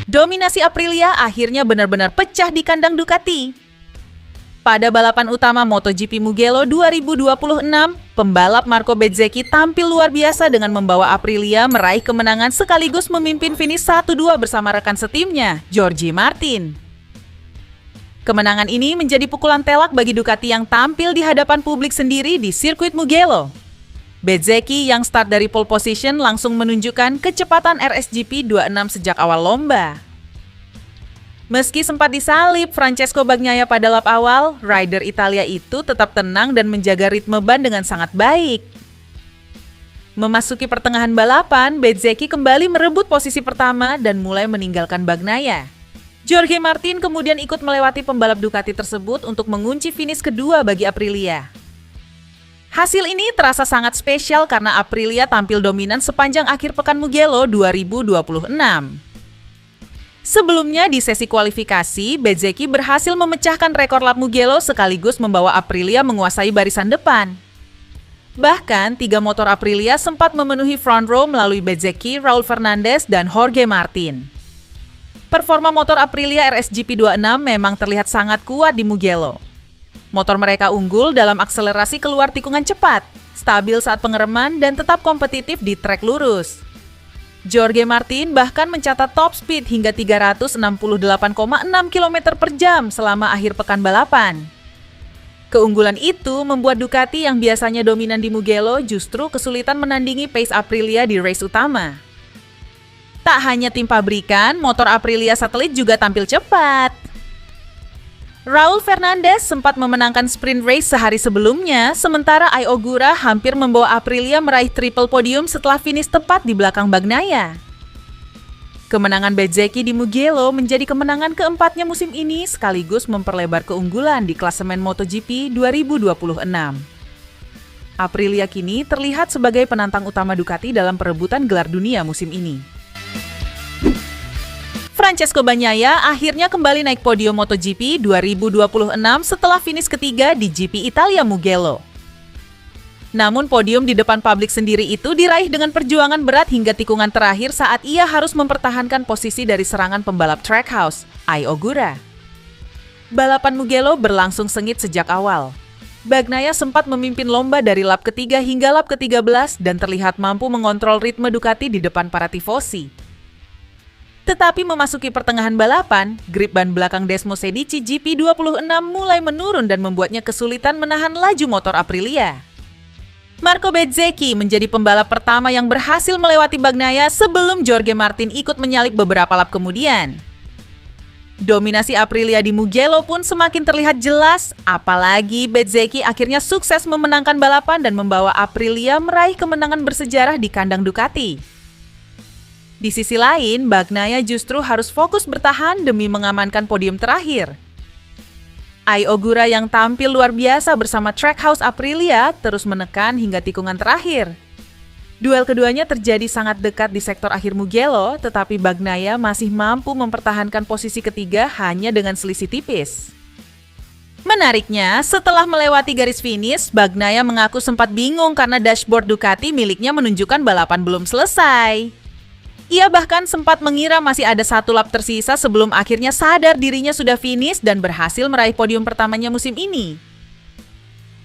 Dominasi Aprilia akhirnya benar-benar pecah di kandang Ducati. Pada balapan utama MotoGP Mugello 2026, pembalap Marco Bezzecchi tampil luar biasa dengan membawa Aprilia meraih kemenangan sekaligus memimpin finish 1-2 bersama rekan setimnya, Jorge Martin. Kemenangan ini menjadi pukulan telak bagi Ducati yang tampil di hadapan publik sendiri di sirkuit Mugello. Bezzecchi yang start dari pole position langsung menunjukkan kecepatan RSGP 26 sejak awal lomba. Meski sempat disalip Francesco Bagnaia pada lap awal, rider Italia itu tetap tenang dan menjaga ritme ban dengan sangat baik. Memasuki pertengahan balapan, Bezzecchi kembali merebut posisi pertama dan mulai meninggalkan Bagnaia. Jorge Martin kemudian ikut melewati pembalap Ducati tersebut untuk mengunci finish kedua bagi Aprilia. Hasil ini terasa sangat spesial karena Aprilia tampil dominan sepanjang akhir pekan Mugello 2026. Sebelumnya di sesi kualifikasi, Bezzecchi berhasil memecahkan rekor lap Mugello sekaligus membawa Aprilia menguasai barisan depan. Bahkan, 3 motor Aprilia sempat memenuhi front row melalui Bezzecchi, Raul Fernandez, dan Jorge Martin. Performa motor Aprilia RSGP 26 memang terlihat sangat kuat di Mugello. Motor mereka unggul dalam akselerasi keluar tikungan cepat, stabil saat pengereman, dan tetap kompetitif di trek lurus. Jorge Martin bahkan mencatat top speed hingga 368,6 km per jam selama akhir pekan balapan. Keunggulan itu membuat Ducati yang biasanya dominan di Mugello justru kesulitan menandingi pace Aprilia di race utama. Tak hanya tim pabrikan, motor Aprilia satelit juga tampil cepat. Raul Fernandez sempat memenangkan sprint race sehari sebelumnya, sementara Ai Ogura hampir membawa Aprilia meraih triple podium setelah finish tepat di belakang Bagnaia. Kemenangan Bezzecchi di Mugello menjadi kemenangan keempatnya musim ini sekaligus memperlebar keunggulan di klasemen MotoGP 2026. Aprilia kini terlihat sebagai penantang utama Ducati dalam perebutan gelar dunia musim ini. Francesco Bagnaia akhirnya kembali naik podium MotoGP 2026 setelah finish ketiga di GP Italia Mugello. Namun podium di depan publik sendiri itu diraih dengan perjuangan berat hingga tikungan terakhir saat ia harus mempertahankan posisi dari serangan pembalap Trackhouse, Ai Ogura. Balapan Mugello berlangsung sengit sejak awal. Bagnaia sempat memimpin lomba dari lap ketiga hingga lap ke-13 dan terlihat mampu mengontrol ritme Ducati di depan para tifosi. Tetapi memasuki pertengahan balapan, grip ban belakang Desmo Sedici GP26 mulai menurun dan membuatnya kesulitan menahan laju motor Aprilia. Marco Bezzecchi menjadi pembalap pertama yang berhasil melewati Bagnaia sebelum Jorge Martin ikut menyalip beberapa lap kemudian. Dominasi Aprilia di Mugello pun semakin terlihat jelas, apalagi Bezzecchi akhirnya sukses memenangkan balapan dan membawa Aprilia meraih kemenangan bersejarah di kandang Ducati. Di sisi lain, Bagnaia justru harus fokus bertahan demi mengamankan podium terakhir. Ai Ogura yang tampil luar biasa bersama Trackhouse Aprilia terus menekan hingga tikungan terakhir. Duel keduanya terjadi sangat dekat di sektor akhir Mugello, tetapi Bagnaia masih mampu mempertahankan posisi ketiga hanya dengan selisih tipis. Menariknya, setelah melewati garis finish, Bagnaia mengaku sempat bingung karena dashboard Ducati miliknya menunjukkan balapan belum selesai. Ia bahkan sempat mengira masih ada 1 lap tersisa sebelum akhirnya sadar dirinya sudah finish dan berhasil meraih podium pertamanya musim ini.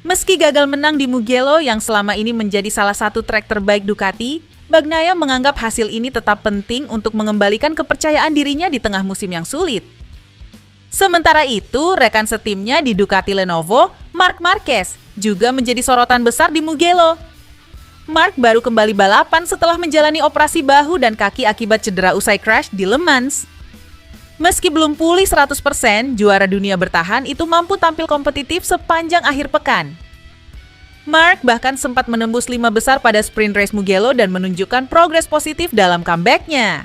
Meski gagal menang di Mugello yang selama ini menjadi salah satu trek terbaik Ducati, Bagnaia menganggap hasil ini tetap penting untuk mengembalikan kepercayaan dirinya di tengah musim yang sulit. Sementara itu, rekan setimnya di Ducati Lenovo, Marc Marquez, juga menjadi sorotan besar di Mugello. Marc baru kembali balapan setelah menjalani operasi bahu dan kaki akibat cedera usai crash di Le Mans. Meski belum pulih 100%, juara dunia bertahan itu mampu tampil kompetitif sepanjang akhir pekan. Marc bahkan sempat menembus 5 besar pada sprint race Mugello dan menunjukkan progres positif dalam comeback-nya.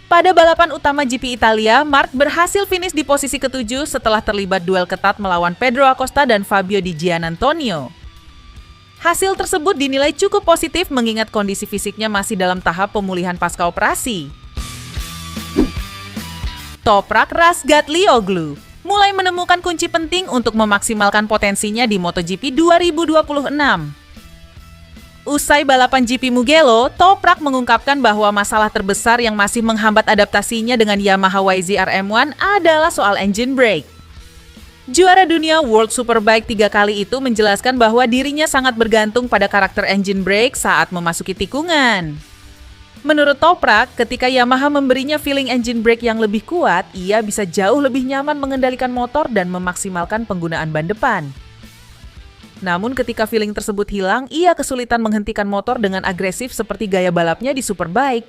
Pada balapan utama GP Italia, Marc berhasil finish di posisi ke-7 setelah terlibat duel ketat melawan Pedro Acosta dan Fabio Di Giannantonio. Hasil tersebut dinilai cukup positif mengingat kondisi fisiknya masih dalam tahap pemulihan pasca operasi. Toprak Razgatlioglu mulai menemukan kunci penting untuk memaksimalkan potensinya di MotoGP 2026. Usai balapan GP Mugello, Toprak mengungkapkan bahwa masalah terbesar yang masih menghambat adaptasinya dengan Yamaha YZR M1 adalah soal engine brake. Juara dunia World Superbike 3 kali itu menjelaskan bahwa dirinya sangat bergantung pada karakter engine brake saat memasuki tikungan. Menurut Toprak, ketika Yamaha memberinya feeling engine brake yang lebih kuat, ia bisa jauh lebih nyaman mengendalikan motor dan memaksimalkan penggunaan ban depan. Namun ketika feeling tersebut hilang, ia kesulitan menghentikan motor dengan agresif seperti gaya balapnya di Superbike.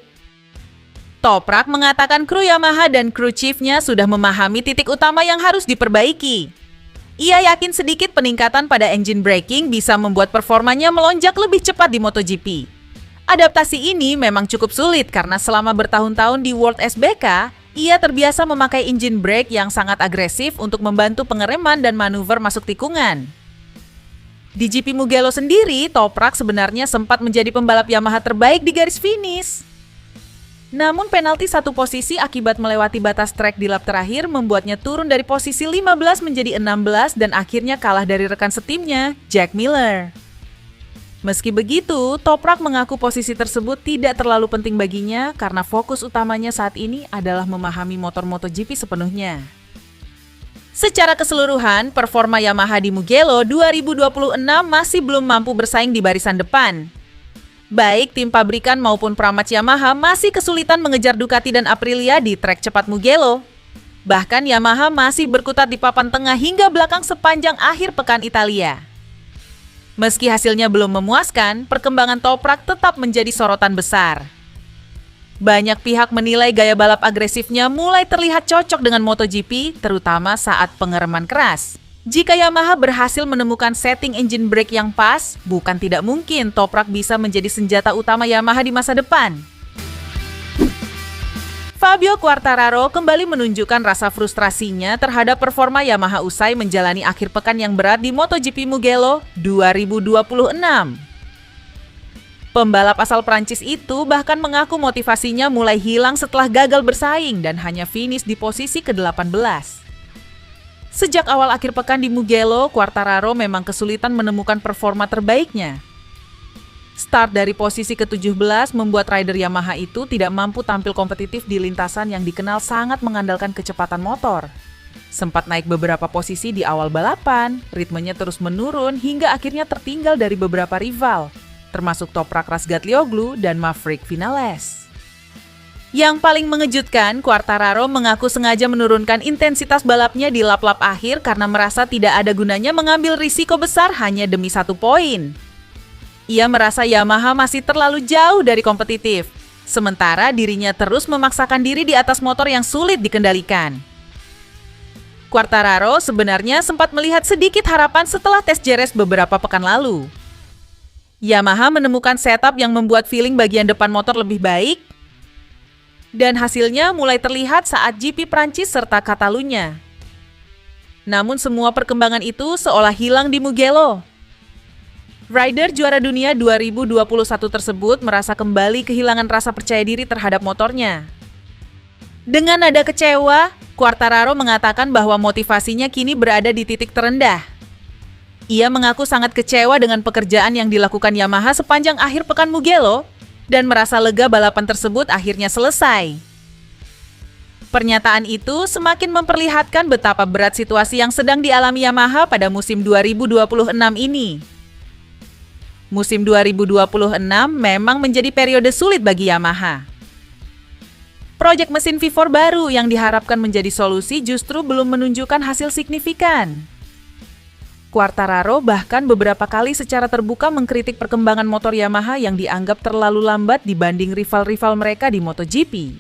Toprak mengatakan kru Yamaha dan kru chiefnya sudah memahami titik utama yang harus diperbaiki. Ia yakin sedikit peningkatan pada engine braking bisa membuat performanya melonjak lebih cepat di MotoGP. Adaptasi ini memang cukup sulit karena selama bertahun-tahun di World SBK, ia terbiasa memakai engine brake yang sangat agresif untuk membantu pengereman dan manuver masuk tikungan. Di GP Mugello sendiri, Toprak sebenarnya sempat menjadi pembalap Yamaha terbaik di garis finish. Namun penalti satu posisi akibat melewati batas trek di lap terakhir membuatnya turun dari posisi 15 menjadi 16 dan akhirnya kalah dari rekan setimnya, Jack Miller. Meski begitu, Toprak mengaku posisi tersebut tidak terlalu penting baginya karena fokus utamanya saat ini adalah memahami motor MotoGP sepenuhnya. Secara keseluruhan, performa Yamaha di Mugello 2026 masih belum mampu bersaing di barisan depan. Baik tim pabrikan maupun peramat Yamaha masih kesulitan mengejar Ducati dan Aprilia di trek cepat Mugello. Bahkan Yamaha masih berkutat di papan tengah hingga belakang sepanjang akhir pekan Italia. Meski hasilnya belum memuaskan, perkembangan Toprak tetap menjadi sorotan besar. Banyak pihak menilai gaya balap agresifnya mulai terlihat cocok dengan MotoGP, terutama saat pengereman keras. Jika Yamaha berhasil menemukan setting engine brake yang pas, bukan tidak mungkin Toprak bisa menjadi senjata utama Yamaha di masa depan. Fabio Quartararo kembali menunjukkan rasa frustrasinya terhadap performa Yamaha usai menjalani akhir pekan yang berat di MotoGP Mugello 2026. Pembalap asal Prancis itu bahkan mengaku motivasinya mulai hilang setelah gagal bersaing dan hanya finish di posisi ke-18. Sejak awal akhir pekan di Mugello, Quartararo memang kesulitan menemukan performa terbaiknya. Start dari posisi ke-17 membuat rider Yamaha itu tidak mampu tampil kompetitif di lintasan yang dikenal sangat mengandalkan kecepatan motor. Sempat naik beberapa posisi di awal balapan, ritmenya terus menurun hingga akhirnya tertinggal dari beberapa rival, termasuk Toprak Razgatlioglu dan Maverick Vinales. Yang paling mengejutkan, Quartararo mengaku sengaja menurunkan intensitas balapnya di lap-lap akhir karena merasa tidak ada gunanya mengambil risiko besar hanya demi 1 poin. Ia merasa Yamaha masih terlalu jauh dari kompetitif, sementara dirinya terus memaksakan diri di atas motor yang sulit dikendalikan. Quartararo sebenarnya sempat melihat sedikit harapan setelah tes JRS beberapa pekan lalu. Yamaha menemukan setup yang membuat feeling bagian depan motor lebih baik, dan hasilnya mulai terlihat saat GP Prancis serta Catalunya. Namun semua perkembangan itu seolah hilang di Mugello. Rider juara dunia 2021 tersebut merasa kembali kehilangan rasa percaya diri terhadap motornya. Dengan nada kecewa, Quartararo mengatakan bahwa motivasinya kini berada di titik terendah. Ia mengaku sangat kecewa dengan pekerjaan yang dilakukan Yamaha sepanjang akhir pekan Mugello dan merasa lega balapan tersebut akhirnya selesai. Pernyataan itu semakin memperlihatkan betapa berat situasi yang sedang dialami Yamaha pada musim 2026 ini. Musim 2026 memang menjadi periode sulit bagi Yamaha. Proyek mesin V4 baru yang diharapkan menjadi solusi justru belum menunjukkan hasil signifikan. Quartararo bahkan beberapa kali secara terbuka mengkritik perkembangan motor Yamaha yang dianggap terlalu lambat dibanding rival-rival mereka di MotoGP.